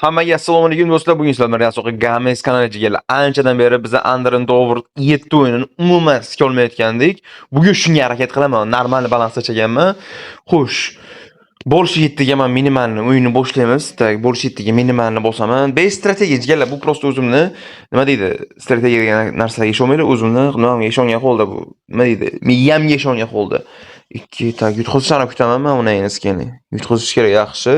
Hammaga assalomu alaykum do'stlar. Bugun sizlar Rasoq Games kanaliga keldi. Anchadan beri biza Under Over 7 o'yinini umuman sika olmayotgandik. Bugun shunga harakat qilaman. Normal balansda chaganman. Xo'sh, Bolshi 7 ga men minimalni o'yinni boshlaymiz. Tak, Bolshi 7 ga minimalni bosaman. Base strategiyalar bu prosta o'zimni nima deydi? Strategiya degan narsaga ishonmaydi. O'zimni nimamga ishongan holda bu. Nima deydi? Miyamga ishongan holda. 2 tak yutqizishni kutaman men uni endi skenli. Yutqizish kerak yaxshi.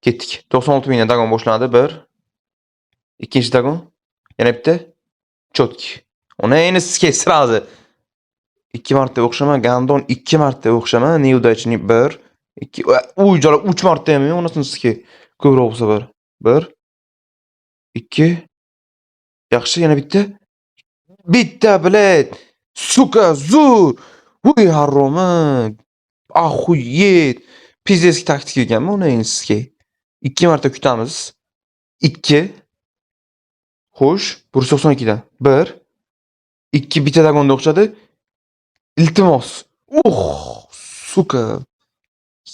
Ketdik. 96 mingdan dagon boshlandi. 1. Ikkinchi dagon. Yana bitta. Chotki. Uni endi sizga srazi 2 marta o'xshama, Gandon 2 marta o'xshama, Neudachni 1, 2. Uy, jala 3 marta ham, unasini sizga ko'proq bo'lsa 1. 1 2. Yaxshi, yana bitta. Bitta, bled. Suka, zur. Uy, haroma. Ahuyet. Pizdeski taktik ekanmi uni endi sizga. 2 marta kutamiz. 2. Xo'sh, 192 dan 1 2 bitta dagonda o'xshadi. Iltimos. Suka.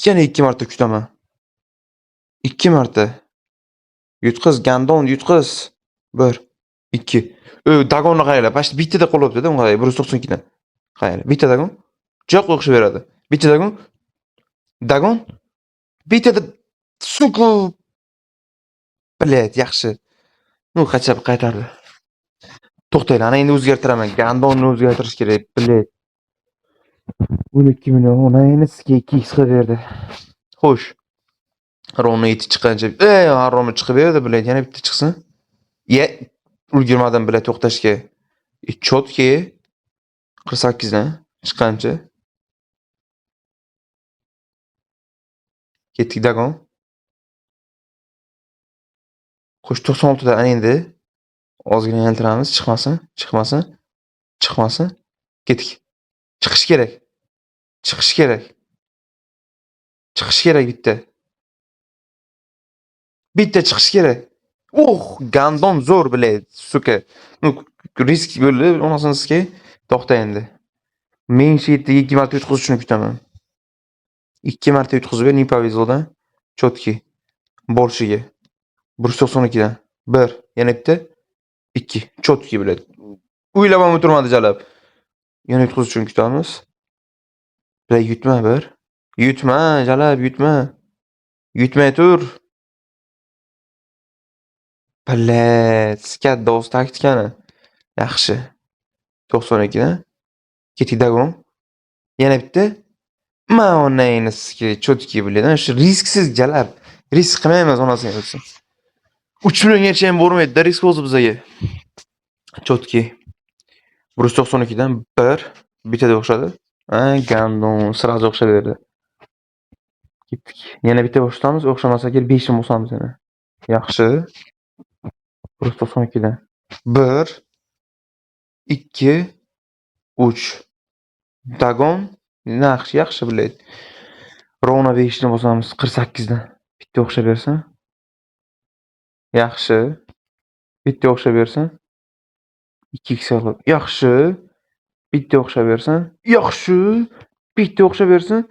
Yana 2 marta kutaman. 2 marta. Yutqiz, Gandon yutqiz. 1 2. Dagonni qaranglar. Past bittada qolyapti-da, unga 192 dan. Qaranglar, bitta dagon. Jo'q o'xshab beradi. Bitta dagon. Dagon. Bittada suka. Bled, yaxshi. Qachab qaytardi. To'xtaylar, ana endi o'zgartiraman. Gandonni o'zgartirish kerak. Bled. 12 million, ona endi sizga 2x qilib berdi. Xo'sh. Roni yetib chiqqancha, Romi chiqib berdi, bled, yana bitta chiqsin. Ulgurmadim bled to'xtashga. Chotki 48 dan chiqqancha. Ketdik dagon. Xo'sh, 96 dan ana endi ozgina yaltiramiz, chiqmasin. Ketdik. Chiqish kerak bitta. Bitta chiqish kerak. Gandon zo'r bled, suka. Risk bo'ldi, onasini sizga to'xta endi. Men shitga 2 marta yutqizishni kutaman. 2 marta yutqizib ber, Nipavizodan. Chotki. Bolshiga. 192 dan 1, yana bitta. 2. Chotki bled. O'ylab ham o'tirmadi jalab. Yana yutqizishni kutamiz. Bled yutma 1. Yutma, jalab yutma. Yutmay tur. Bled, skat dos taktikani. Yaxshi. 92 dan. Ketdik dagon. Yana bitta. Men uni endi sizga chotki bilan, shu risksiz jalab. Risk qilmaymiz onasini o'zi. 3 milliongacha ham bormaydi, risk o'zi bizga. Chotki. 192 dan 1, bittada o'xshadi. Gandon sirazi o'xshab berdi. Ketdik. Yana bitta boshlaymiz, o'xshamasa kerak 5 ni bosamiz yana. Yaxshi. 192 dan 1 2 3. Dagon yaxshi biladi. Rona 5 ni bosamiz 48 dan. Bitta o'xshab bersin. Yaxshi. Bitta o'xshab bersin. 2x olib. Yaxshi. Bitta o'xshab bersin. Yaxshi. Bitta o'xshab bersin.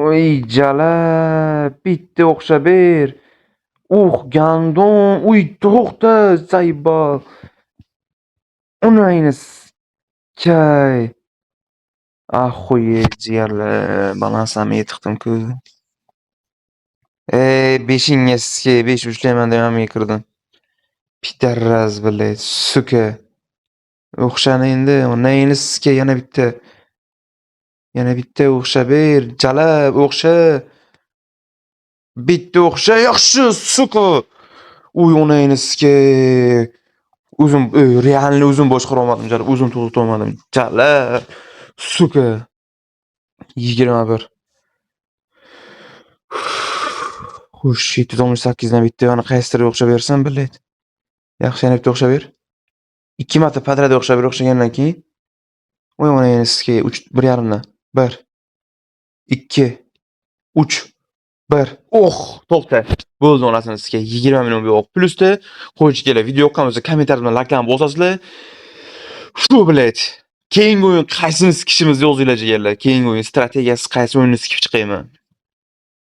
Oy, jala. Bitta o'xshab ber. Gandon. Uy, to'xta, zayba. Uni aynis. Kay. Ahuyet jigarlar. Balansam yetiqdim-ku. 5-inga sizga 5 ushlayman demamga kirdim. Pitarraz bilay, suka. O'xshani endi, nayini sizga yana bitta. Yana bitta o'xshab ber, jalab o'xsha. Bitta o'xsha, yaxshi, suka. Uy, onayini sizga o'zim realni o'zim boshqara olmadim, jalab o'zim to'xtata olmadim. Jalab, suka. 21. Xo'sh, 718 dan bitta yana qaysidir o'xshab bersan, biladi. Yaxshi, yana bitta o'xshab ber. 2 marta padrada o'xshab ber, o'xshagandan keyin o'y mana endi sizga 1.5 dan 1 2 3 1. To'xta. Bo'ldi, onasini sizga 20 million yo'q. Plusda qo'yish kerak. Video yoqqan bo'lsa kommentar bilan like ham bosasizlar. Shu biladi. Keyingi o'yin qaysini sikishimiz yozinglar jigarlar. Keyingi o'yin strategiyasi qaysi o'yinni sikib chiqayman.